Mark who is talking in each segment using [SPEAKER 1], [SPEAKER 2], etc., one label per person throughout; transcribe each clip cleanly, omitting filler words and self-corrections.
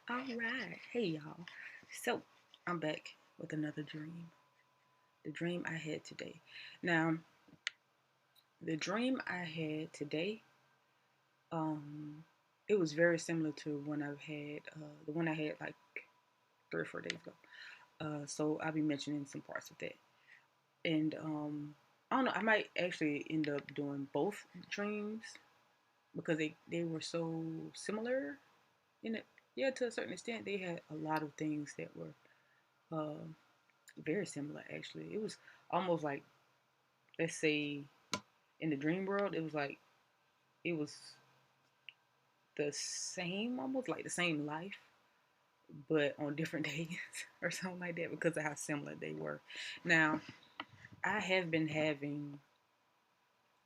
[SPEAKER 1] All right. Hey, y'all. So, I'm back with another dream. The dream I had today. Now, the dream I had today, um, it was very similar to one I've had, the one I had like 3 or 4 days ago. So I'll be mentioning some parts of that. And I don't know, I might actually end up doing both dreams because they were so similar in it. Yeah, to a certain extent, they had a lot of things that were uh, very similar. Actually, it was almost like, let's say, in the dream world, it was like it was the same, almost like the same life, but on different days or something like that because of how similar they were. Now, I have been having,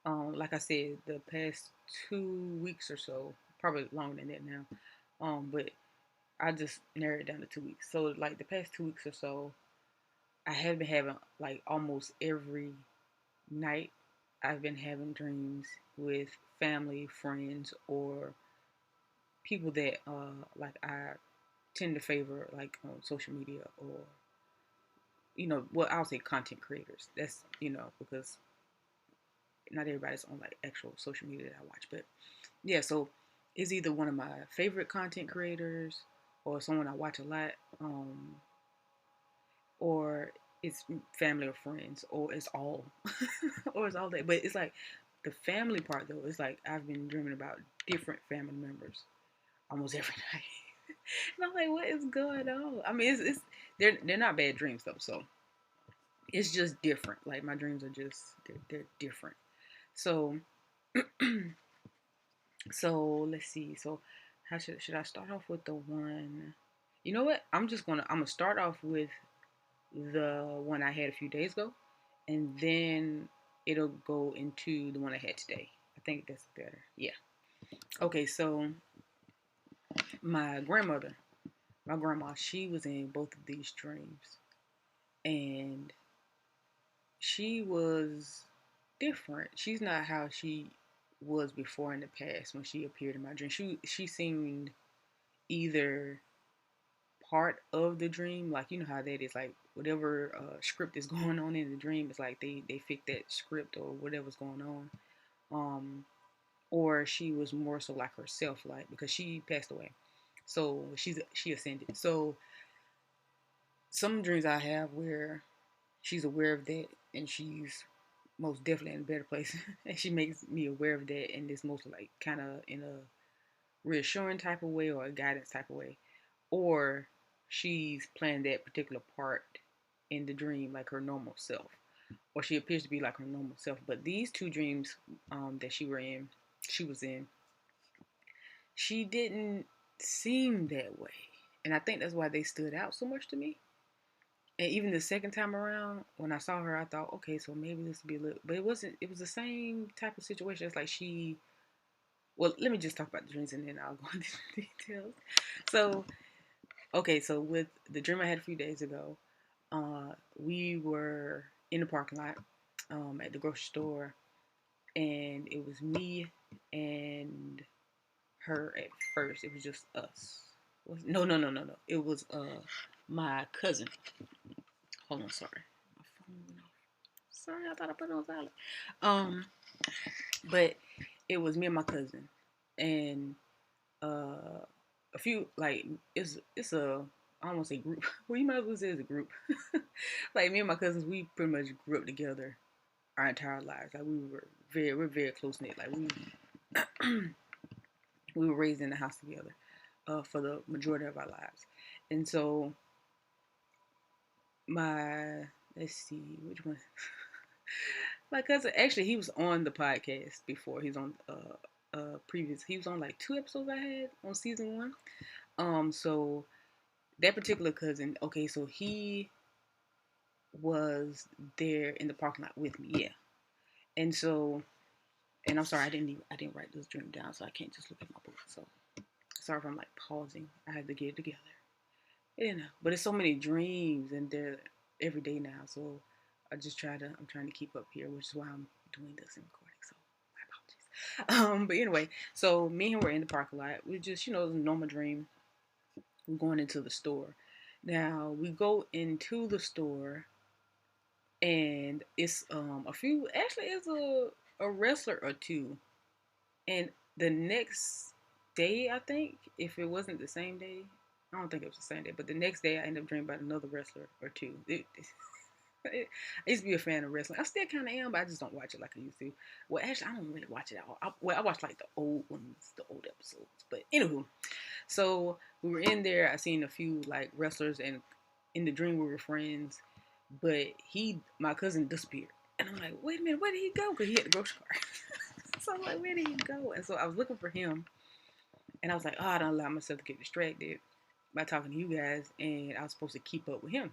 [SPEAKER 1] like I said, the past 2 weeks or so, probably longer than that now. But I just narrowed it down to 2 weeks. So, like the past 2 weeks or so, I have been having like almost every night. I've been having dreams with family, friends, or people that like I tend to favor, like on social media, or well, I'll say content creators. That's because not everybody's on like actual social media that I watch, but yeah. So it's either one of my favorite content creators or someone I watch a lot, or it's family or friends, or it's all, or it's all that. But it's like the family part though. It's like I've been dreaming about different family members almost every night. And I'm like, what is going on? I mean, it's they're not bad dreams though, so it's just different. Like my dreams are just they're different. So so let's see. So how should I start off with the one? You know what? I'm gonna start off with the one I had a few days ago, and then it'll go into the one I had today. I think that's better. Yeah. Okay. So my grandmother, my grandma, she was in both of these dreams, and she was different. She's not how she was before in the past when she appeared in my dream. She seemed either part of the dream, like you know how that is, like whatever script is going on in the dream, it's like they fit that script or whatever's going on. Um, or she was more so like herself, like because she passed away, so she ascended. So some dreams I have where she's aware of that and she's most definitely in a better place and she makes me aware of that and it's mostly like kind of in a reassuring type of way or a guidance type of way, or she's playing that particular part in the dream like her normal self, or she appears to be like her normal self. But these two dreams that she was in, she didn't seem that way, and I think that's why they stood out so much to me. And even the second time around, when I saw her, I thought, okay, so maybe this will be a little, but it wasn't. It was the same type of situation. It's like she. Well, let me just talk about the dreams and then I'll go into the details. So, okay, so with the dream I had a few days ago, we were in the parking lot at the grocery store, and it was me and her at first. It was just us. No, no, no, no, no. It was my cousin. Hold on, sorry. My phone went off. Sorry, I thought I put it on silent. Um, but it was me and my cousin, and uh, a few like it's a I don't want to say group. Well, you might as well say it's a group. Like me and my cousins, we pretty much grew up together our entire lives. Like we're very close knit. Like we were raised in the house together for the majority of our lives, and so my let's see which one. My cousin actually he was on the podcast before. He's on previous. He was on like 2 episodes I had on season one. So that particular cousin, okay, so he was there in the parking lot with me, yeah. And so, and I'm sorry, I didn't write this dream down, so I can't just look at my book. So sorry if I'm like pausing. I had to get it together. But it's so many dreams, and they're every day now. So I'm trying to keep up here, which is why I'm doing this and recording. So my apologies. But anyway, so me and him were in the parking lot. We just, it was a normal dream. we're going into the store. Now we go into the store, and it's a few. Actually, it's a wrestler or two. And the next day, I think, if it wasn't the same day, I don't think it was the same day, but the next day I ended up dreaming about another wrestler or two. I used to be a fan of wrestling. I still kind of am, but I just don't watch it like I used to. Well, actually, I don't really watch it at all. I watch like the old ones, the old episodes. But anywho, so we were in there. I seen a few like wrestlers, and in the dream we were friends. But my cousin, disappeared, and I'm like, wait a minute, where did he go? Because he had the grocery cart. So I'm like, where did he go? And so I was looking for him, and I was like, oh, I don't allow myself to get distracted by talking to you guys, and I was supposed to keep up with him.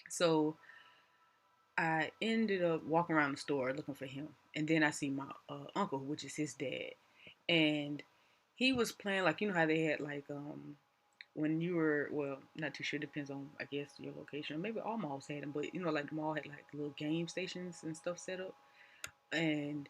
[SPEAKER 1] So I ended up walking around the store looking for him, and then I see my uncle, which is his dad, and he was playing like, you know how they had like when you were, well, not too sure, depends on, I guess, your location. Maybe all malls had them, but you know, like the mall had like little game stations and stuff set up, and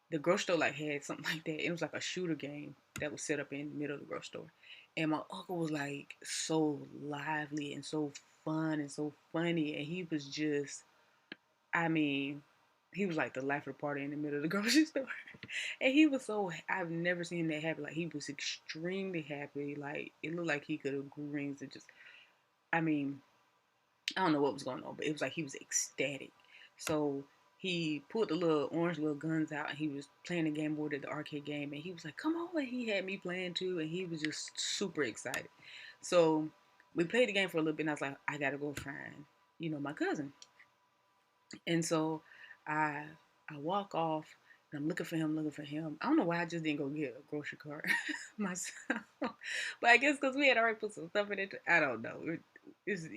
[SPEAKER 1] the grocery store like had something like that. It was like a shooter game that was set up in the middle of the grocery store. And my uncle was like so lively and so fun and so funny. And he was just, I mean, he was like the life of the party in the middle of the grocery store. And he was so, I've never seen him that happy. Like he was extremely happy. Like it looked like he could have grew rings and just, I mean, I don't know what was going on, but it was like he was ecstatic. So he pulled the little orange little guns out, and he was playing the game board at the arcade game, and he was like, come on, and he had me playing too, and he was just super excited. So we played the game for a little bit, and I was like, I gotta go find, my cousin. And so I I walk off, and I'm looking for him. I don't know why I just didn't go get a grocery cart myself, but I guess because we had already put some stuff in it. I don't know. It's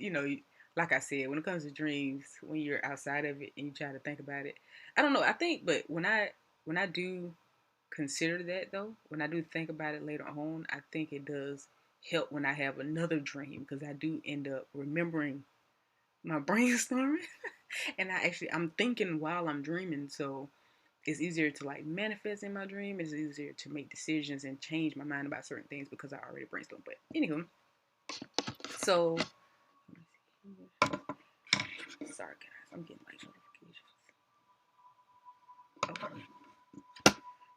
[SPEAKER 1] like I said, when it comes to dreams, when you're outside of it and you try to think about it, I don't know. I think, but when I do consider that though, when I do think about it later on, I think it does help when I have another dream because I do end up remembering my brainstorming. And I'm thinking while I'm dreaming, so it's easier to like manifest in my dream. It's easier to make decisions and change my mind about certain things because I already brainstormed. But anywho, so sorry guys, I'm getting like notifications. Okay.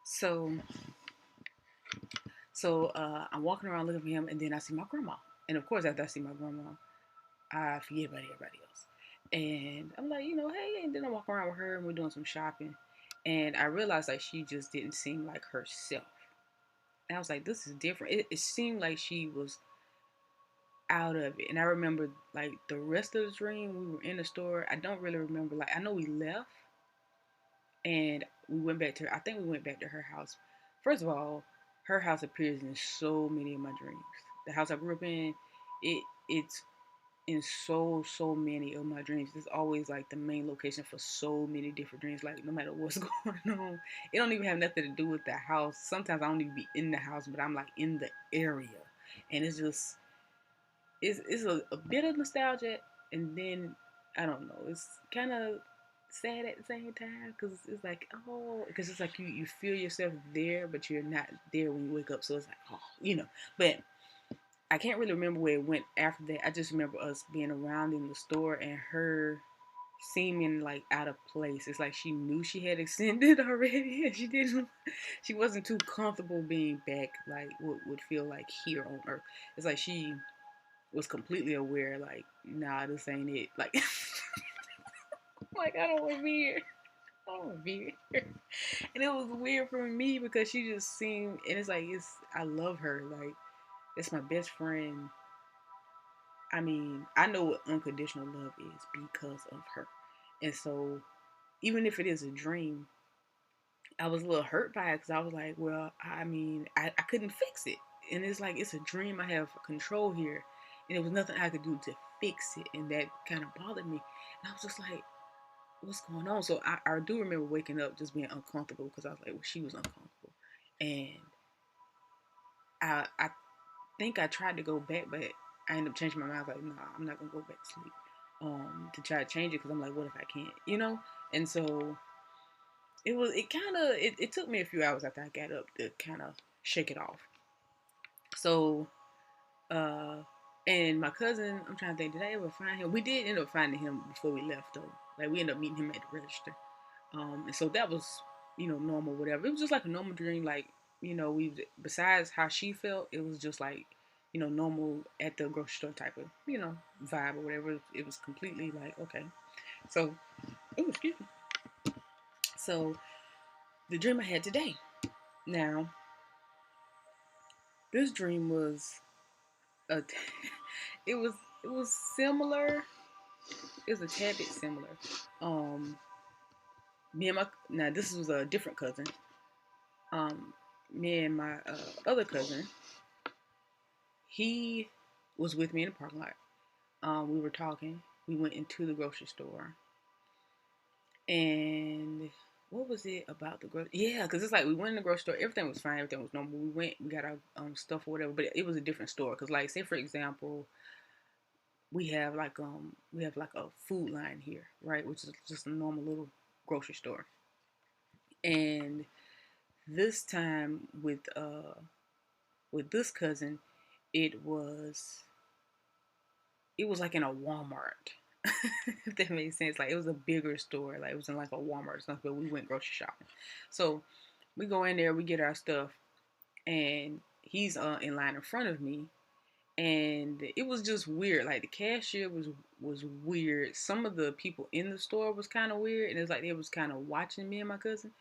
[SPEAKER 1] So I'm walking around looking for him, and then I see my grandma. And of course, after I see my grandma, I forget about everybody else. And I'm like, hey, and then I walk around with her, and we're doing some shopping. And I realized like she just didn't seem like herself. And I was like, this is different. It seemed like she was out of it. And I remember like the rest of the dream, we were in the store. I don't really remember. Like, I know we left and we went back to, I think we went back to her house. First of all, her house appears in so many of my dreams. The house I grew up in, it's in so many of my dreams. It's always like the main location for so many different dreams. Like no matter what's going on, it don't even have nothing to do with the house. Sometimes I don't even be in the house, but I'm like in the area, and it's just it's a bit of nostalgia, and then I don't know, it's kind of sad at the same time because it's like, oh, because it's like you feel yourself there, but you're not there when you wake up. So it's like, oh. But I can't really remember where it went after that. I just remember us being around in the store and her seeming like out of place. It's like she knew she had ascended already, and she wasn't too comfortable being back like what would feel like here on Earth. It's like she was completely aware, like, nah, this ain't it. Like, like I don't want to be here. I don't want to be here. And it was weird for me because she just seemed, and it's like I love her. Like, it's my best friend. I mean, I know what unconditional love is because of her. And so, even if it is a dream, I was a little hurt by it because I was like, well, I mean, I couldn't fix it. And it's like, it's a dream. I have control here. And there was nothing I could do to fix it. And that kind of bothered me. And I was just like, what's going on? So I do remember waking up just being uncomfortable because I was like, well, she was uncomfortable. And I think I tried to go back, but I ended up changing my mind. I was like, nah, I'm not going to go back to sleep to try to change it because I'm like, what if I can't? And so it took me a few hours after I got up to kind of shake it off. So Uh, and my cousin, I'm trying to think, did I ever find him? We did end up finding him before we left though. Like we ended up meeting him at the register. And so that was, normal, whatever. It was just like a normal dream. Like, we, besides how she felt, it was just like, normal at the grocery store type of, vibe or whatever. It was completely like, okay. So, oh, excuse me. So the dream I had today. Now, this dream was a, it was, it was similar. It was a tad bit similar. Um, now this was a different cousin. Um, Me and my other cousin, he was with me in the parking lot. We were talking. We went into the grocery store, and what was it about the grocery? Yeah, because it's like we went in the grocery store. Everything was fine. Everything was normal. We went. We got our stuff or whatever. But it was a different store. Because like, say for example, we have like a Food Line here, right? Which is just a normal little grocery store. And this time with this cousin, it was it was like in a Walmart. If that makes sense. Like it was a bigger store. Like it was in like a Walmart or something, but we went grocery shopping. So we go in there, we get our stuff, and he's in line in front of me. And it was just weird. Like the cashier was weird. Some of the people in the store was kind of weird, and it's like they was kind of watching me and my cousin,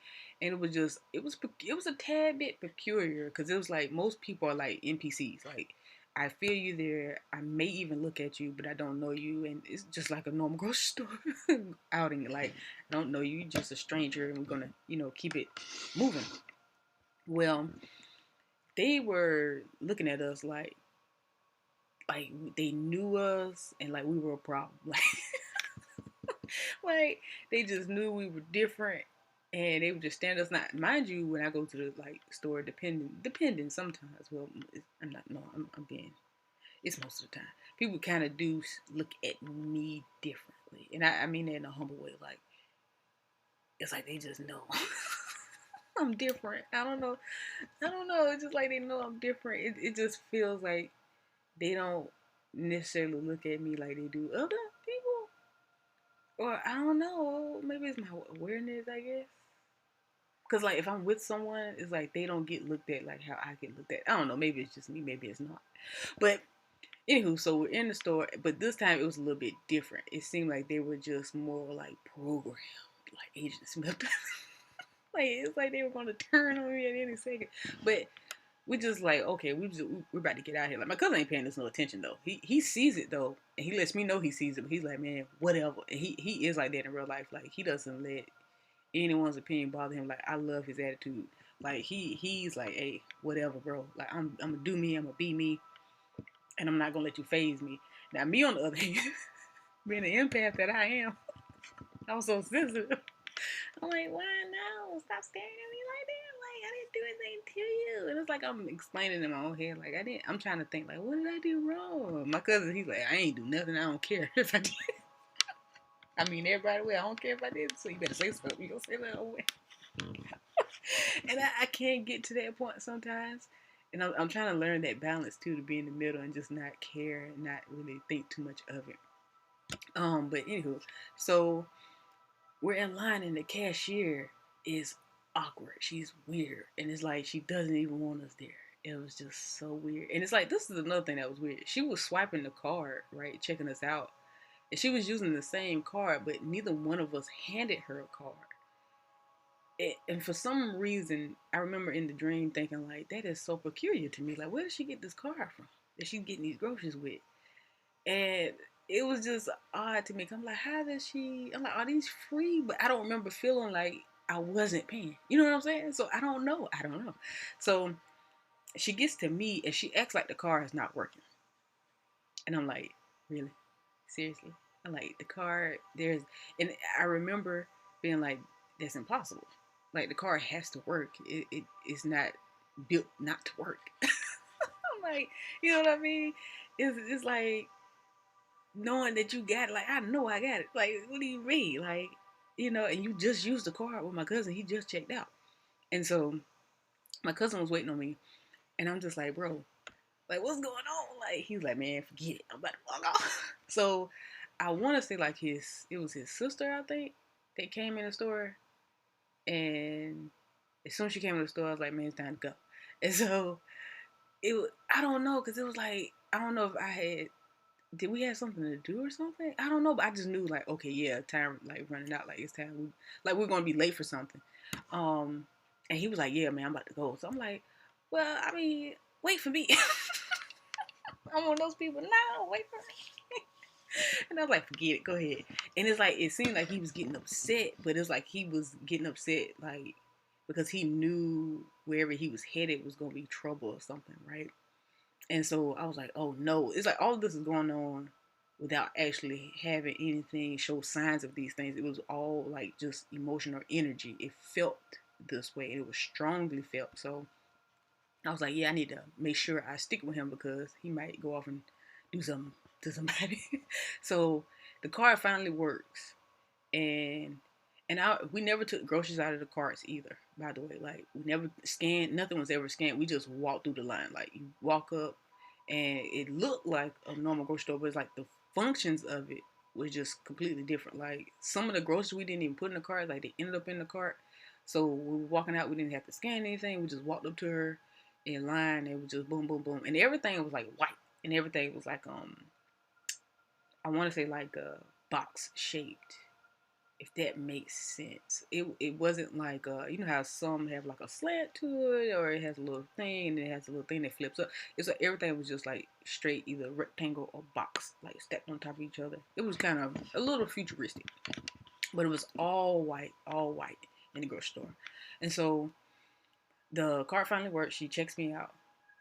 [SPEAKER 1] and it was a tad bit peculiar because it was like most people are like NPCs. Like I feel you there. I may even look at you, but I don't know you, and it's just like a normal grocery store outing. Like I don't know you, you're just a stranger, and we're gonna keep it moving. Well, they were looking at us like they knew us and like we were a problem. Like they just knew we were different and they would just stand us. Not mind you, when I go to the like store, depending sometimes. Well, I'm not. No, I'm being. It's most of the time. People kind of do look at me differently, and I mean that in a humble way. Like it's like they just know I'm different. I don't know. I don't know. It's just like they know I'm different. It just feels like they don't necessarily look at me like they do other people. Or I don't know. Maybe it's my awareness, I guess. Cause like if I'm with someone, it's like they don't get looked at like how I get looked at. I don't know. Maybe it's just me. Maybe it's not. But anywho, so we're in the store, but this time it was a little bit different. It seemed like they were just more like programmed, like Agent Smith. Like it's like they were gonna turn on me at any second. But we just like, okay, we're about to get out of here. Like my cousin ain't paying us no attention though. He sees it though, and he lets me know he sees it. But he's like, man, whatever. And he is like that in real life. Like he doesn't let anyone's opinion bother him. Like I love his attitude. Like he's like, hey, whatever, bro. Like I'm gonna do me. I'm gonna be me, and I'm not gonna let you phase me. Now me on the other hand, being the empath that I am, I'm so sensitive. I'm like, why no? Stop staring at me like that. Like I didn't do anything to you. And it's like I'm explaining in my own head. Like I didn't. I'm trying to think. Like what did I do wrong? My cousin, he's like, I ain't do nothing. I don't care if I did. I mean, everybody will. I don't care if I did. So you better say something. You gonna say that away. And I can't get to that point sometimes. And I'm trying to learn that balance too, to be in the middle and just not care and not really think too much of it. But anywho, so we're in line and the cashier is awkward. She's weird. And it's like she doesn't even want us there. It was just so weird. And it's like this is another thing that was weird. She was swiping the card, right? Checking us out. And she was using the same card, but neither one of us handed her a card. And for some reason, I remember in the dream thinking like, that is so peculiar to me. Like, where did she get this card from? That she's getting these groceries with? And it was just odd to me. I'm like, how does she? I'm like, are these free? But I don't remember feeling like I wasn't paying. You know what I'm saying? So I don't know. I don't know. So she gets to me and she acts like the car is not working. And I'm like, really? Seriously? I'm like, the car, and I remember being like, that's impossible. Like, the car has to work. It's not built not to work. I'm like, you know what I mean? It's like, knowing that you got it, like I know I got it. Like, what do you mean? Like, and you just used the card with my cousin. He just checked out. And so my cousin was waiting on me. And I'm just like, bro, Like, what's going on? Like, he was like, man, forget it. I'm about to walk off. So I want to say like it was his sister, I think, that came in the store. And as soon as she came in the store, I was like, man, it's time to go. And so I don't know, because it was like, I don't know if did we have something to do or something? I don't know, but I just knew like, okay, yeah, time like running out, like it's time. Like we're gonna be late for something. Um, and he was like, yeah, man, I'm about to go. So I'm like, well, I mean, wait for me. I'm one of those people. No, wait for me. And I was like, forget it, go ahead. And it's like it seemed like he was getting upset, but it's like he was getting upset like because he knew wherever he was headed was gonna be trouble or something, right? And so I was like, oh no. It's like all of this is going on without actually having anything show signs of these things. It was all like just emotional energy. It felt this way. It was strongly felt. So I was like, yeah, I need to make sure I stick with him because he might go off and do something to somebody. So the card finally works. And we never took groceries out of the carts either, by the way. Like we never scanned, nothing was ever scanned. We just walked through the line. Like you walk up and it looked like a normal grocery store, but it's like the functions of it was just completely different. Like some of the groceries we didn't even put in the cart, like they ended up in the cart. So when we were walking out, we didn't have to scan anything. We just walked up to her in line and we just boom, boom, boom. And everything was like white. And everything was like I wanna say like a box shaped, if that makes sense. It wasn't like you know how some have like a slant to it or it has a little thing and it has a little thing that flips up. It's like everything was just like straight either rectangle or box, like stacked on top of each other. It was kind of a little futuristic, but it was all white in the grocery store. And so the cart finally worked. She checks me out,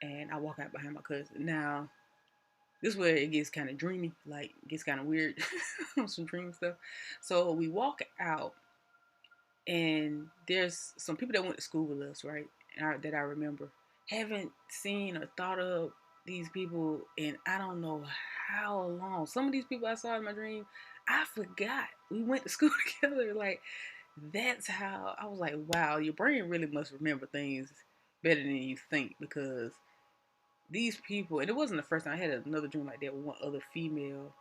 [SPEAKER 1] and I walk out behind my cousin. Now this is where it gets kind of dreamy, like it gets kind of weird, some dream stuff. So we walk out, and there's some people that went to school with us, right? That I remember. Haven't seen or thought of these people in I don't know how long. Some of these people I saw in my dream, I forgot. We went to school together. Like that's how I was like, wow, your brain really must remember things better than you think because these people, and it wasn't the first time I had another dream like that with one other female.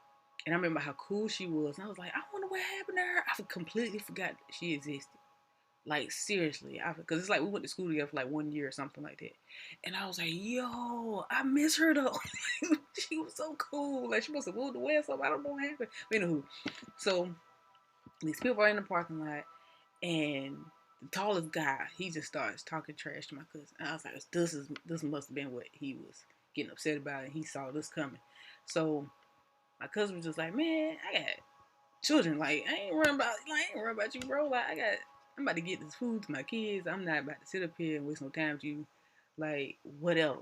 [SPEAKER 1] And I remember how cool she was. And I was like, I wonder what happened to her. I completely forgot she existed. Like seriously, because it's like we went to school together for like 1 year or something like that, and I was like, "Yo, I miss her though. She was so cool. Like she must have moved away or something. I don't know what happened. But anywho, so these people are in the parking lot, and the tallest guy, he just starts talking trash to my cousin. And I was like, this must have been what he was getting upset about, and he saw this coming. So my cousin was just like, "Man, I got children. Like I ain't worrying about you, bro. Like I'm about to get this food to my kids. I'm not about to sit up here and waste no time with you. Like, whatever."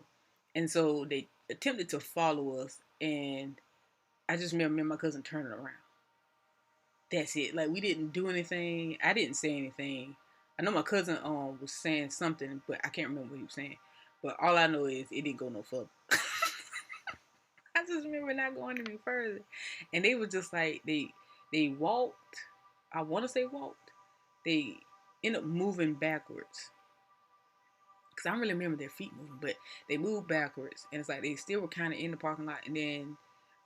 [SPEAKER 1] And so they attempted to follow us, and I just remember me and my cousin turning around. That's it. Like, we didn't do anything. I didn't say anything. I know my cousin was saying something, but I can't remember what he was saying. But all I know is it didn't go no further. I just remember not going any further. And they were just like they walked. I want to say walked. They ended up moving backwards because I don't really remember their feet moving, but they moved backwards, and it's like they still were kind of in the parking lot. And then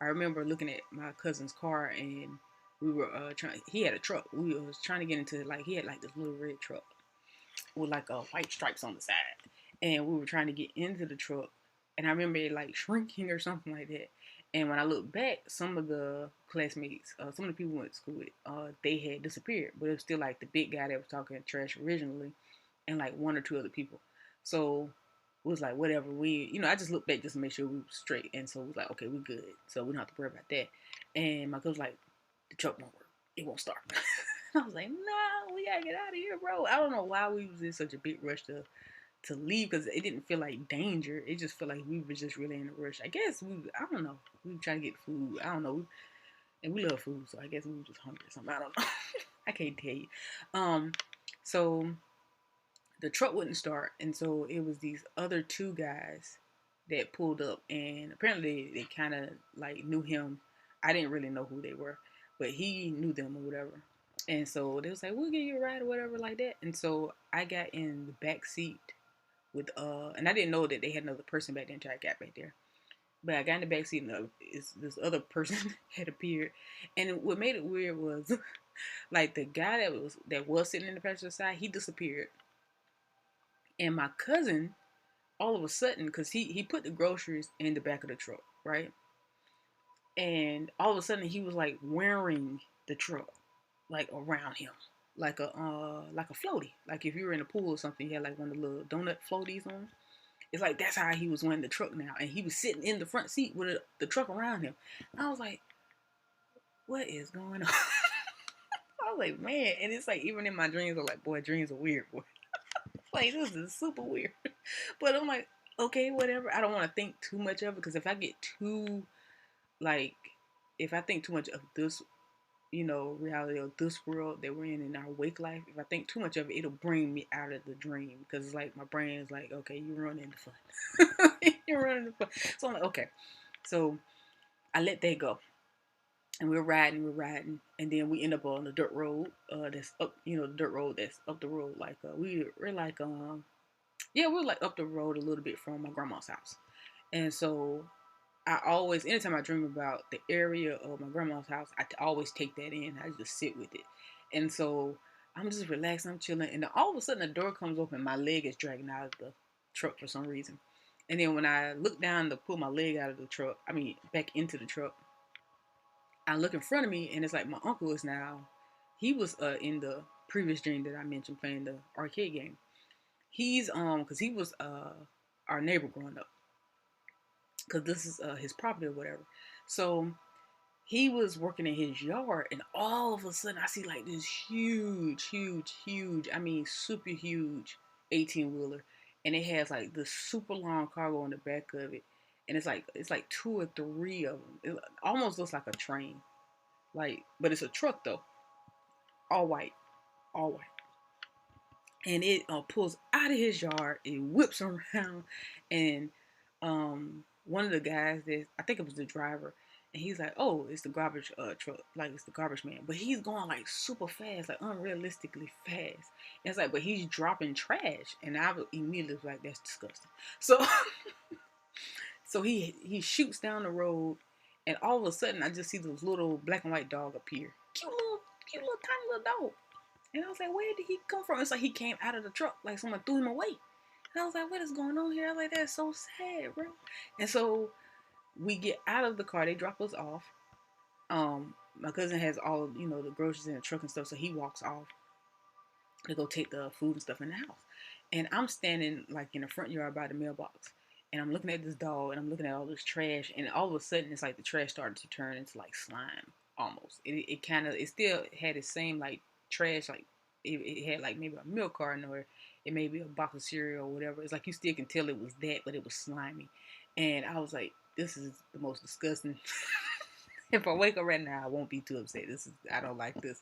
[SPEAKER 1] I remember looking at my cousin's car, and we were trying. He had a truck. We was trying to get into like he had like this little red truck with like white stripes on the side, and we were trying to get into the truck. And I remember it like shrinking or something like that. And when I look back, some of the classmates, some of the people we went to school with, they had disappeared. But it was still like the big guy that was talking trash originally, and like one or two other people. So it was like whatever. I just looked back just to make sure we were straight. And so it was like, okay, we good. So we don't have to worry about that. And my cousin was like, the truck won't work. It won't start. I was like, no, we gotta get out of here, bro. I don't know why we was in such a big rush to leave because it didn't feel like danger. It just felt like we were just really in a rush. I guess I don't know. We were trying to get food. I don't know. And we love food, so I guess we were just hungry or something. I don't know. I can't tell you. So the truck wouldn't start, and so it was these other two guys that pulled up, and apparently they kind of like knew him. I didn't really know who they were, but he knew them or whatever. And so they was like, "We'll give you a ride or whatever like that." And so I got in the back seat with and I didn't know that they had another person back there until I got back there. But I got in the back seat, and this other person had appeared, and what made it weird was like the guy that was sitting in the passenger side, he disappeared, and my cousin all of a sudden, because he put the groceries in the back of the truck, right, and all of a sudden he was like wearing the truck like around him. Like a floaty. Like if you were in a pool or something, you had like one of the little donut floaties on. It's like that's how he was wearing the truck now, and he was sitting in the front seat with the truck around him. I was like, "What is going on?" I was like, "Man," and it's like even in my dreams, I'm like, "Boy, dreams are weird, boy." Like this is super weird. But I'm like, okay, whatever. I don't want to think too much of it because if I get too like, if I think too much of this, reality of this world that we're in our wake life, if I think too much of it, it'll bring me out of the dream because it's like my brain is like, okay, you're running the fun. You're running the fun. So I'm like, okay. So I let that go. And we're riding, and then we end up on the dirt road, that's up, the dirt road that's up the road. Like we're like yeah, we're like up the road a little bit from my grandma's house. And so I always, anytime I dream about the area of my grandma's house, always take that in. I just sit with it. And so I'm just relaxed, I'm chilling. And then all of a sudden, the door comes open. My leg is dragging out of the truck for some reason. And then when I look down to pull my leg out of the truck, I mean, back into the truck, I look in front of me, and it's like my uncle is now, he was in the previous dream that I mentioned playing the arcade game. He's, because he was our neighbor growing up, because this is his property or whatever. So he was working in his yard, and all of a sudden I see like this huge, huge, huge, I mean super huge 18 wheeler, and it has like this super long cargo on the back of it, and it's like two or three of them. It almost looks like a train, like, but it's a truck though, all white, all white. And it pulls out of his yard, it whips around, and one of the guys that, I think it was the driver, and he's like, "Oh, it's the garbage truck, like it's the garbage man," but he's going like super fast, like unrealistically fast. And it's like, but he's dropping trash, and I immediately was like, "That's disgusting." So, so he shoots down the road, and all of a sudden, I just see this little black and white dog appear, cute little tiny little dog. And I was like, where did he come from? It's like he came out of the truck, like someone threw him away. And I was like, what is going on here? I was like, that's so sad, bro. And so we get out of the car. They drop us off. My cousin has all, the groceries in the truck and stuff, so he walks off to go take the food and stuff in the house. And I'm standing like in the front yard by the mailbox. And I'm looking at this dog, and I'm looking at all this trash, and all of a sudden it's like the trash started to turn into like slime almost. It still had the same like trash, like it had like maybe a milk carton, or it may be a box of cereal or whatever. It's like you still can tell it was that, but it was slimy. And I was like, this is the most disgusting. If I wake up right now, I won't be too upset. I don't like this.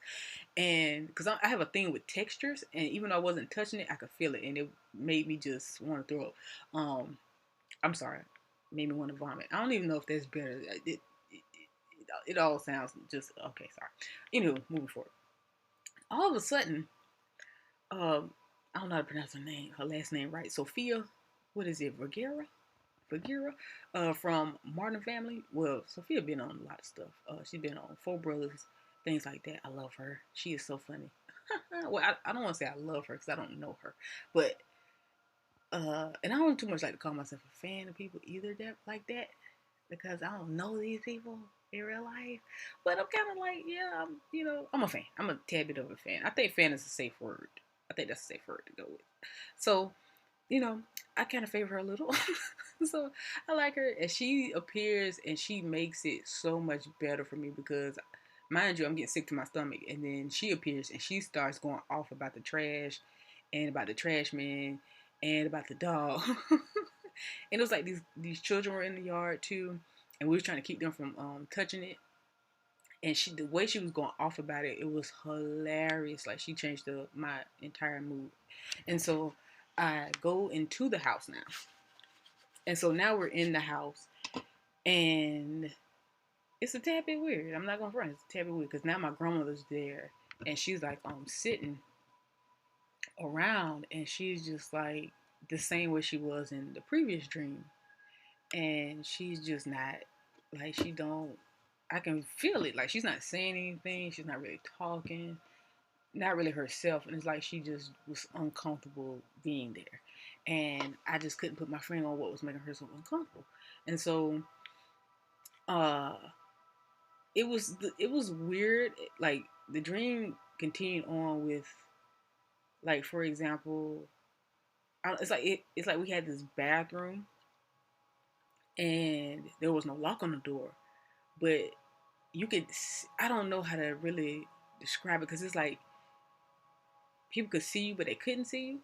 [SPEAKER 1] And because I have a thing with textures, and even though I wasn't touching it, I could feel it, and it made me just want to throw up. I'm sorry, made me want to vomit. I don't even know if that's better. It all sounds just okay. Sorry. Anywho, moving forward. All of a sudden, I don't know how to pronounce her last name right. Sophia, what is it? Vergara, from Martin Family. Well, Sophia been on a lot of stuff. She's been on Four Brothers, things like that. I love her. She is so funny. Well, I don't want to say I love her because I don't know her, but and I don't too much like to call myself a fan of people either that like that, because I don't know these people in real life. But I'm kind of like, yeah, I'm a fan. I'm a tad bit of a fan. I think fan is a safe word. I think that's a safe word to go with. So, I kind of favor her a little. So I like her, and she appears and she makes it so much better for me because, mind you, I'm getting sick to my stomach, and then she appears and she starts going off about the trash and about the trash man and about the dog. And it was like these children were in the yard too, and we were trying to keep them from touching it. And the way she was going off about it, it was hilarious. Like she changed my entire mood. And so I go into the house now. And so now we're in the house, and it's a tad bit weird. I'm not gonna front. It's a tad bit weird because now my grandmother's there, and she's like sitting around, and she's just like the same way she was in the previous dream. and she's just not like she don't. I can feel it. Like she's not saying anything. She's not really talking. Not really herself, and it's like she just was uncomfortable being there, and I just couldn't put my finger on what was making her so uncomfortable, and so uh, it was weird. Like the dream continued on with, like, for example, it's like we had this bathroom, and there was no lock on the door, but you could I don't know how to really describe it because it's like people could see you, but they couldn't see you,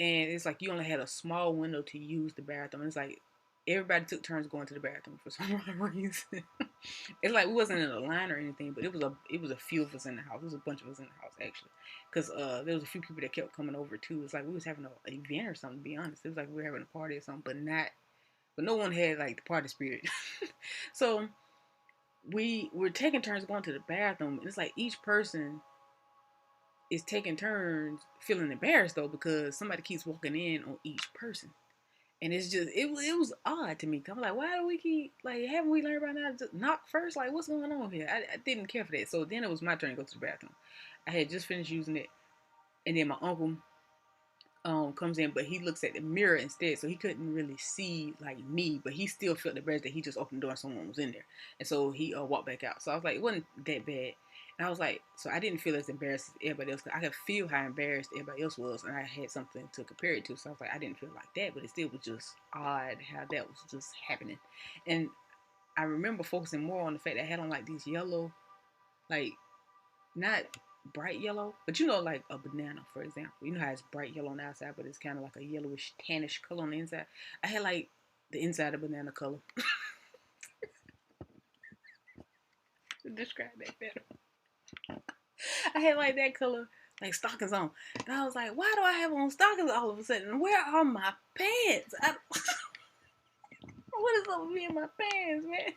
[SPEAKER 1] and it's like you only had a small window to use the bathroom. It's like everybody took turns going to the bathroom for some reason. It's like we wasn't in a line or anything, but it was a few of us in the house. It was a bunch of us in the house actually, because there was a few people that kept coming over too. It's like we was having an event or something. To be honest, it was like we were having a party or something, but no one had like the party spirit. So we were taking turns going to the bathroom. And it's like each person is taking turns feeling embarrassed though because somebody keeps walking in on each person. And it's just it was odd to me. I'm like, why do we keep like haven't we learned by now to knock first? Like what's going on here? I didn't care for that. So then it was my turn to go to the bathroom. I had just finished using it, and then my uncle comes in, but he looks at the mirror instead, so he couldn't really see like me, but he still felt the embarrassed that he just opened the door and someone was in there, and so he walked back out. So I was like, it wasn't that bad, and I was like, so I didn't feel as embarrassed as everybody else. Cause I could feel how embarrassed everybody else was, and I had something to compare it to. So I was like, I didn't feel like that, but it still was just odd how that was just happening, and I remember focusing more on the fact that I had on like these yellow, like not bright yellow, but you know, like a banana, for example. You know how it's bright yellow on the outside, but it's kind of like a yellowish, tannish color on the inside. I had like the inside of banana color. To describe that better, I had like that color, like stockings on. And I was like, why do I have on stockings all of a sudden? Where are my pants? What is up with me and my pants, man?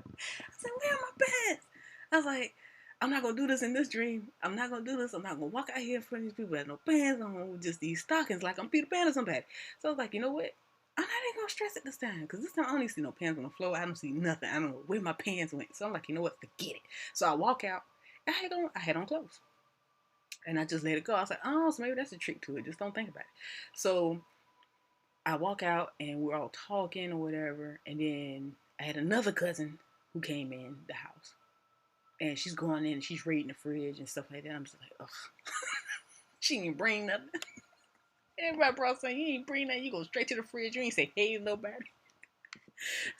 [SPEAKER 1] I said, where are my pants? I was like, I'm not gonna do this in this dream. I'm not gonna do this. I'm not gonna walk out here in front of these people with no pants on, with just these stockings like I'm Peter Pan or somebody. So I was like, you know what? I'm not even gonna stress it this time because this time I don't even see no pants on the floor. I don't see nothing. I don't know where my pants went. So I'm like, you know what? Forget it. So I walk out. I had on clothes, and I just let it go. I was like, oh, so maybe that's a trick to it. Just don't think about it. So I walk out and we're all talking or whatever, and then I had another cousin who came in the house, and she's going in and she's raiding the fridge and stuff like that. I'm just like, ugh. She didn't bring nothing. Everybody brought something. You ain't bring nothing. You go straight to the fridge. You ain't say hey to nobody.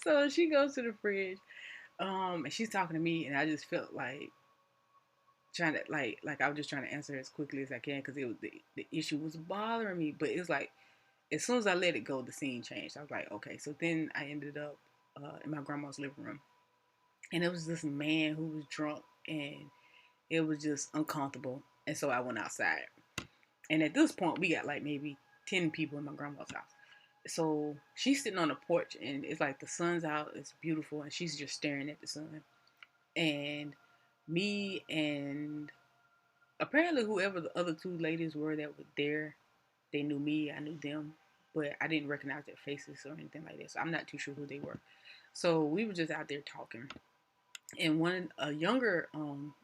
[SPEAKER 1] So she goes to the fridge, and she's talking to me, and I just felt like trying to like I was just trying to answer as quickly as I can because it was the issue was bothering me. But it was like as soon as I let it go, the scene changed. I was like, okay. So then I ended up in my grandma's living room, and it was this man who was drunk, and it was just uncomfortable. And so I went outside. And at this point, we got like maybe 10 people in my grandma's house. So she's sitting on the porch, and it's like the sun's out, it's beautiful, and she's just staring at the sun. And me and apparently whoever the other two ladies were that were there, they knew me, I knew them, but I didn't recognize their faces or anything like that. So I'm not too sure who they were. So we were just out there talking. And a younger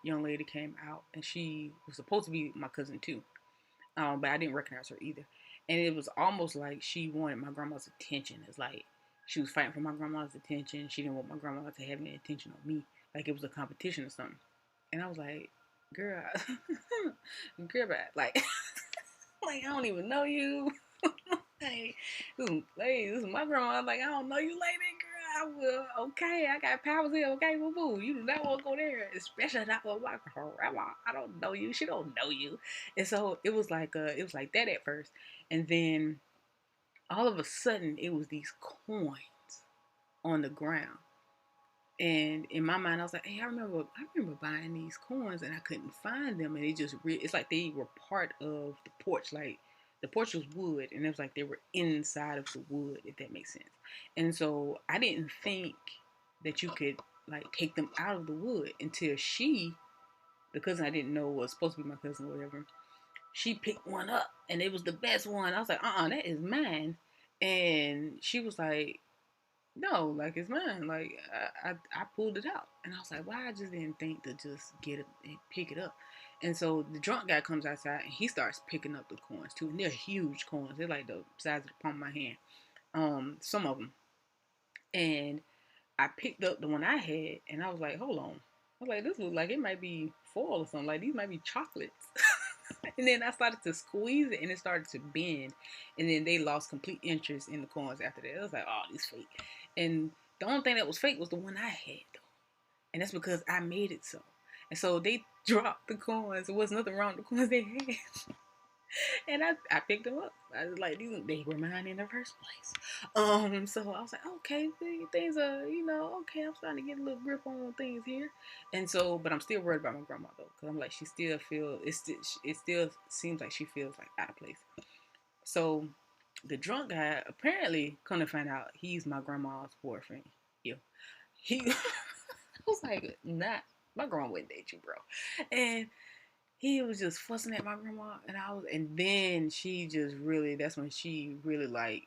[SPEAKER 1] young lady came out, and she was supposed to be my cousin too, but I didn't recognize her either. And it was almost like she wanted my grandma's attention. It's like she was fighting for my grandma's attention. She didn't want my grandma to have any attention on me, like it was a competition or something. And I was like, girl, girl, like, like I don't even know you. Hey, this is my grandma. I'm like, I don't know you, lady, girl. I will. Okay, I got powers here. Okay, boo boo. You do not want to go there, especially not with my grandma. I don't know you. She don't know you. And so it was like that at first, and then all of a sudden, it was these coins on the ground. And in my mind, I was like, "Hey, I remember buying these coins, and I couldn't find them, and it's like they were part of the porch, like the porch was wood, and it was like they were inside of the wood, if that makes sense. And so I didn't think that you could like take them out of the wood until the cousin I didn't know was supposed to be my cousin or whatever, she picked one up, and it was the best one. I was like, that is mine, and she was like, No, like it's mine. Like I pulled it out, and I was like, why I just didn't think to just get it and pick it up. And so the drunk guy comes outside and he starts picking up the coins too, and they're huge coins. They're like the size of the palm of my hand. Some of them, and I picked up the one I had, and I was like, hold on. I was like, this looks like it might be foil or something. Like these might be chocolates. And then I started to squeeze it, and it started to bend. And then they lost complete interest in the coins after that. I was like, oh, these fake. And the only thing that was fake was the one I had, though. And that's because I made it so. And so they dropped the coins. There was nothing wrong with the coins they had. And I picked them up. I was like, they were mine in the first place. So I was like, okay, things are, okay, I'm starting to get a little grip on things here. And so, but I'm still worried about my grandma though, because I'm like, she still feels, it still seems like she feels like out of place. So the drunk guy apparently, come to find out, he's my grandma's boyfriend. Yeah, he I was like, not my grandma wouldn't date you, bro. And he was just fussing at my grandma, and then she just really, that's when she really like,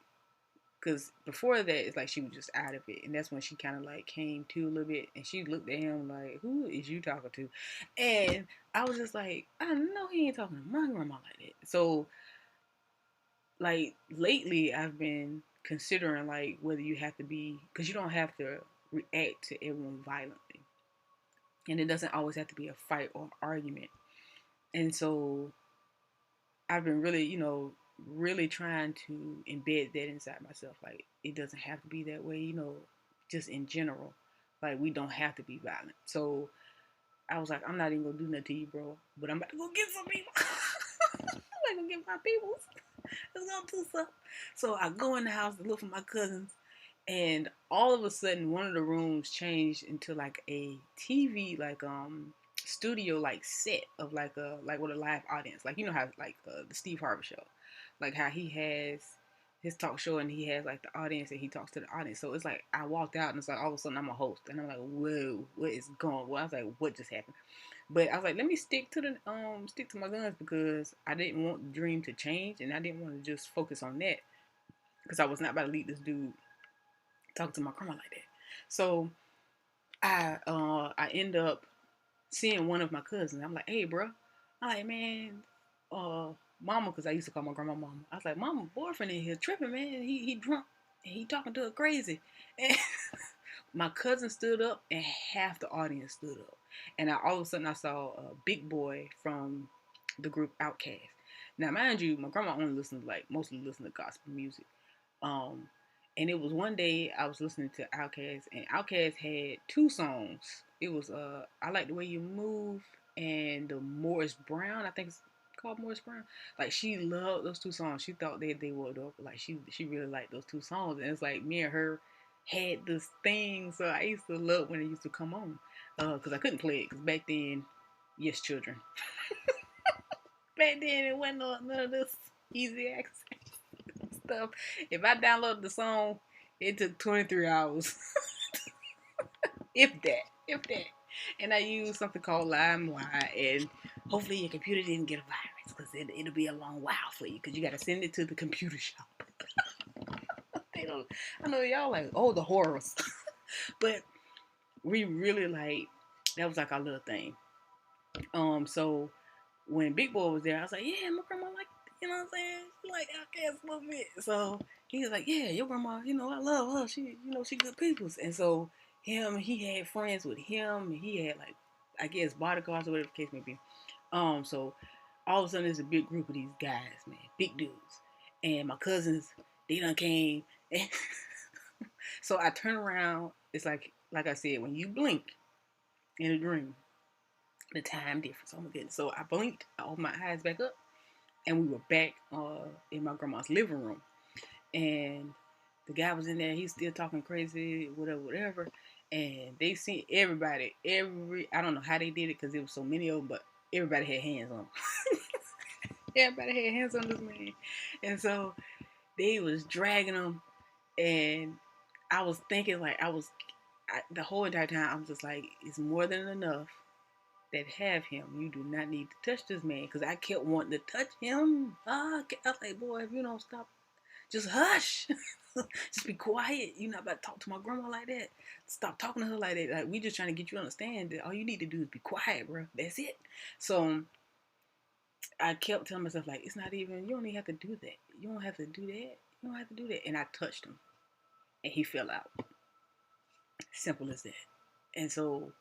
[SPEAKER 1] because before that, it's like she was just out of it, and that's when she kind of like came to a little bit, and she looked at him like, who is you talking to? And I was just like, I know he ain't talking to my grandma like that. So, like, lately, I've been considering like whether you have to be, because you don't have to react to everyone violently, and it doesn't always have to be a fight or argument. And so I've been really, really trying to embed that inside myself. Like, it doesn't have to be that way, just in general. Like, we don't have to be violent. So I was like, I'm not even gonna do nothing to you, bro. But I'm about to go get some people. I'm gonna get my peoples. Let's go do something. So I go in the house to look for my cousins. And all of a sudden, one of the rooms changed into like a TV, like studio, like set of like with a live audience. Like, you know how like the Steve Harvey show, like how he has his talk show and he has like the audience and he talks to the audience. So it's like I walked out and it's like all of a sudden I'm a host and I'm like, whoa, what is going on? Well, I was like, what just happened? But I was like, let me stick to my guns, because I didn't want the dream to change and I didn't want to just focus on that, because I was not about to lead this dude talk to my grandma like that. So I end up seeing one of my cousins. I'm like, hey, bro. I'm like, man, mama, because I used to call my grandma mama. I was like, mama, boyfriend in here tripping, man. He drunk and he talking to her crazy. And my cousin stood up and half the audience stood up. And all of a sudden I saw a big boy from the group Outkast. Now, mind you, my grandma only mostly listen to gospel music. Um, and it was one day I was listening to Outkast, and Outkast had two songs. It was I Like the Way You Move and the Morris Brown. I think it's called Morris Brown. Like, she loved those two songs. She thought they were dope. Like, she really liked those two songs. And it's like me and her had this thing. So I used to love when it used to come on. Because I couldn't play it. Because back then, yes, children. Back then it wasn't none of this easy access stuff. If I downloaded the song, it took 23 hours, if that, if that. And I used something called LimeWire, and hopefully your computer didn't get a virus, because it'll be a long while for you, because you got to send it to the computer shop. They don't. I know y'all like, oh, the horrors, but we really like, that was like our little thing. So when Big Boy was there, I was like, yeah, my grandma like, you know what I'm saying? She like Outkast a little bit. So he was like, yeah, your grandma, I love her. She good peoples. And so he had friends with him. And he had like, I guess, bodyguards or whatever the case may be. So all of a sudden there's a big group of these guys, man, big dudes. And my cousins, they done came. And so I turn around. It's like I said, when you blink in a dream, the time difference. Oh my goodness. So I blinked, I opened my eyes back up, and we were back in my grandma's living room. And the guy was in there, he's still talking crazy, whatever. And they seen everybody, I don't know how they did it because there was so many of them, but everybody had hands on him. Everybody had hands on this man. And so they was dragging him, and I was thinking, like, the whole entire time, I was just like, it's more than enough that have him. You do not need to touch this man, because I kept wanting to touch him. I was like, boy, if you don't stop Just hush. Just be quiet. You're not about to talk to my grandma like that. Stop talking to her like that. Like, we just trying to get you to understand that all you need to do is be quiet, bro. That's it. So I kept telling myself, like, it's not even, you don't even have to do that. You don't have to do that. You don't have to do that. And I touched him and he fell out. Simple as that. And so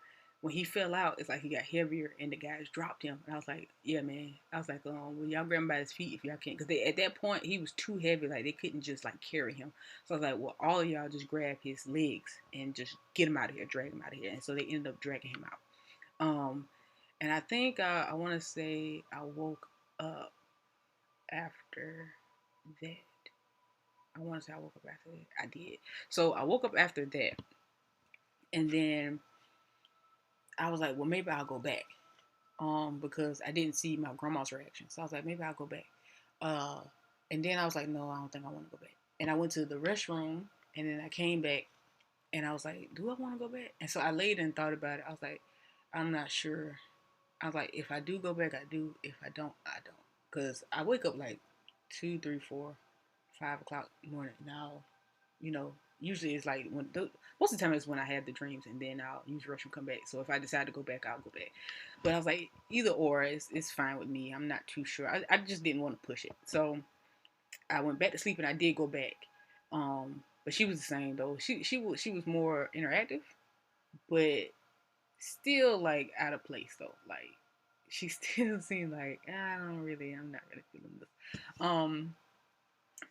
[SPEAKER 1] when he fell out, it's like he got heavier and the guys dropped him. And I was like, yeah, man. I was like, well, y'all grab him by his feet if y'all can't. Because at that point, he was too heavy. Like, they couldn't just, like, carry him. So I was like, well, all of y'all just grab his legs and just get him out of here, drag him out of here. And so they ended up dragging him out. And I think I want to say I woke up after that. I want to say I woke up after that. I did. So I woke up after that. And then I was like, well, maybe I'll go back. Because I didn't see my grandma's reaction. So I was like, maybe I'll go back. Uh, and then I was like, no, I don't think I want to go back. And I went to the restroom and then I came back and I was like, do I want to go back? And so I laid and thought about it. I was like, I'm not sure. I was like, if I do go back, I do. If I don't, I don't. Because I wake up like 2, 3, 4, 5 o'clock in the morning now. You know, usually it's like most of the time it's when I have the dreams and then I'll use rush and come back. So if I decide to go back, I'll go back. But I was like, either or, it's fine with me. I'm not too sure. I just didn't want to push it. So I went back to sleep and I did go back. But she was the same though. She was more interactive, but still like out of place though. Like she still seemed like I'm not really feeling this.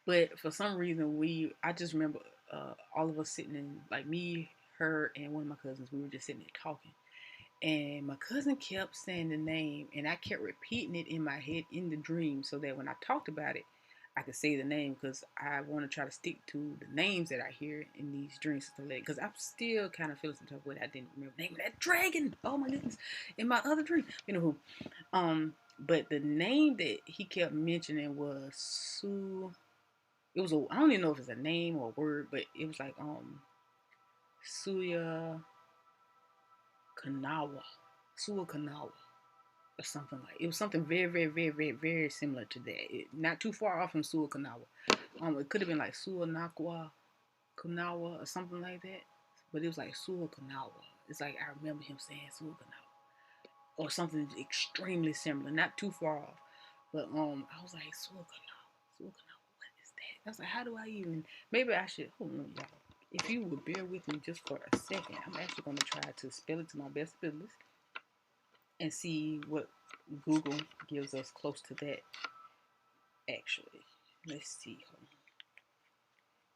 [SPEAKER 1] But for some reason I just remember all of us sitting in, like me, her, and one of my cousins. We were just sitting there talking, and my cousin kept saying the name, and I kept repeating it in my head in the dream, so that when I talked about it, I could say the name because I want to try to stick to the names that I hear in these dreams because I'm still kind of feeling some type of way. I didn't remember the name of that dragon. Oh my goodness, in my other dream, you know who? But the name that he kept mentioning was Sue. It was I don't even know if it's a name or a word, but it was like Suya Kanawa. Suya Kanawa. Or something like it was something very, very, very, very, very similar to that. Not too far off from Suya Kanawa. It could have been like Suya Nakwa Kanawa or something like that. But it was like Suya Kanawa. It's like I remember him saying Suya Kanawa. Or something extremely similar, not too far off. But I was like, Suya Kanawa, Suya Kanawa, what is that? I was like, how do I even maybe I should hold on, y'all. If you would bear with me just for a second, I'm actually gonna try to spell it to my best abilities and see what Google gives us close to that. Actually, let's see,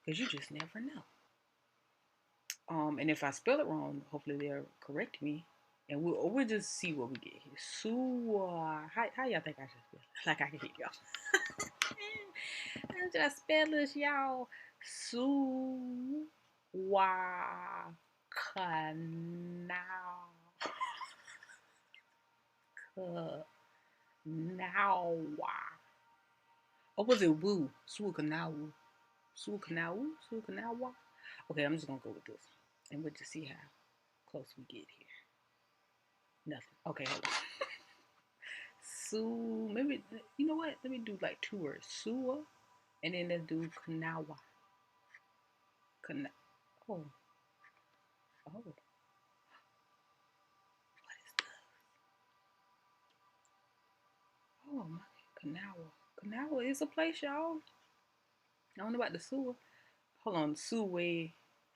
[SPEAKER 1] because you just never know. And if I spell it wrong, hopefully they'll correct me, and we'll just see what we get here. How y'all think I should spell it? Like I can hear y'all. How should I spell this, y'all? Suwakanawa. Or was it Woo? Suwakanawu. Suwakanawa? Okay, I'm just gonna go with this. And we'll just see how close we get here. Nothing. Okay, hold on. Maybe, you know what? Let me do like 2 words. Suwa, and then let's do Kanawa. Oh. Oh. What is this? Oh, my. Kanawa. Kanawa is a place, y'all. I don't know about the sewer. Hold on. Suwe,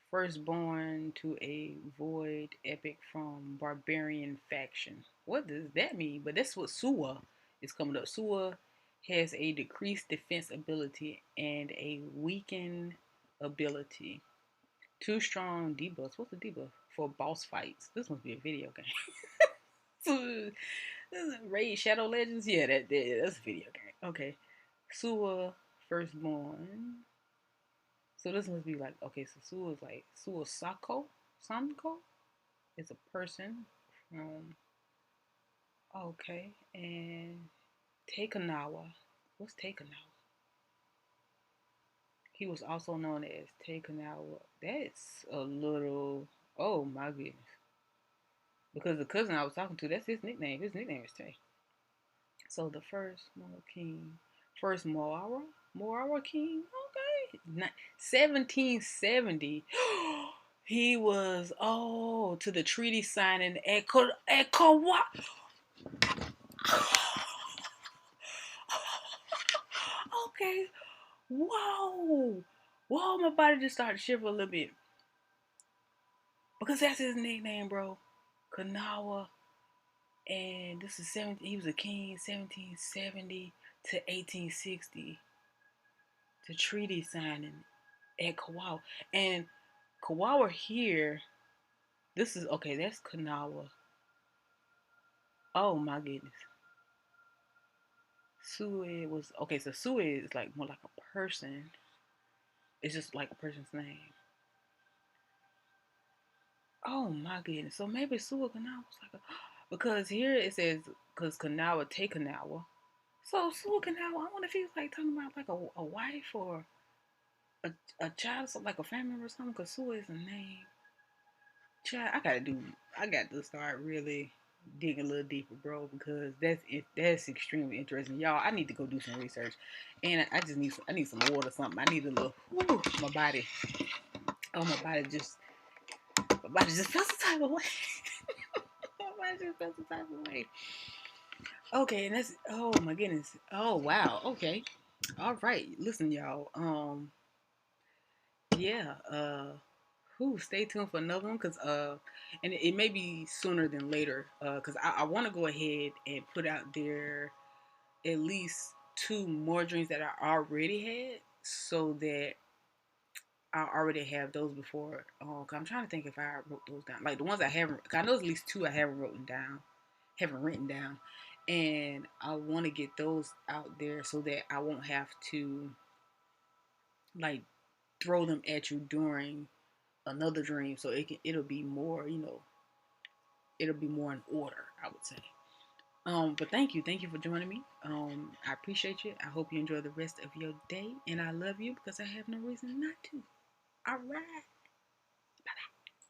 [SPEAKER 1] firstborn to a void epic from barbarian faction. What does that mean? But that's what Suwa is coming up. Suwa has a decreased defense ability and a weakened ability. 2 strong debuffs. What's the debuff? For boss fights. This must be a video game. So, Raid Shadow Legends? Yeah, that's a video game. Okay. Suwa, firstborn. So this must be like, okay, so Suwa is like, Suwa Sanko is a person from, okay, and Takanawa. What's Takanawa? He was also known as Takanawa. That's a little, oh my goodness. Because the cousin I was talking to, that's his nickname. His nickname is Tay. So the first Moro King, first Moara King. Okay, what? 1770. He was to the treaty signing at Kauai. Okay. Whoa. Whoa, my body just started to shiver a little bit. Because that's his nickname, bro. Kanawha. And this is 17, he was a king 1770 to 1860. The treaty signing at Kauai. And Kauai here, this is okay, that's Kanawha. Oh my goodness. Suez was okay, so Suez is like more like a person. It's just like a person's name. Oh my goodness. So maybe Sua Kanawha was like a because here it says because Kanawha take Kanawha. So Sua Kanawha, I wonder if he's like talking about like a wife or a, a child, so like a family member or something, because Sua is a name. Child, I got to start really digging a little deeper, bro, because that's extremely interesting, y'all. I need to go do some research, and I just I need some water, or something. I need a little, my body, my body just felt some type of way. My body just felt some type of way. Okay, and that's oh my goodness. Oh wow. Okay. All right. Listen, y'all. Yeah. Stay tuned for another one because and it may be sooner than later because I want to go ahead and put out there at least two more dreams that I already had so that I already have those before. I'm trying to think if I wrote those down. Like the ones I haven't. Cause I know there's at least two I haven't written down, and I want to get those out there so that I won't have to like throw them at you during another dream. So it'll be more, it'll be more in order, I would say. But thank you for joining me. I appreciate you. I hope you enjoy the rest of your day, and I love you because I have no reason not to. All right.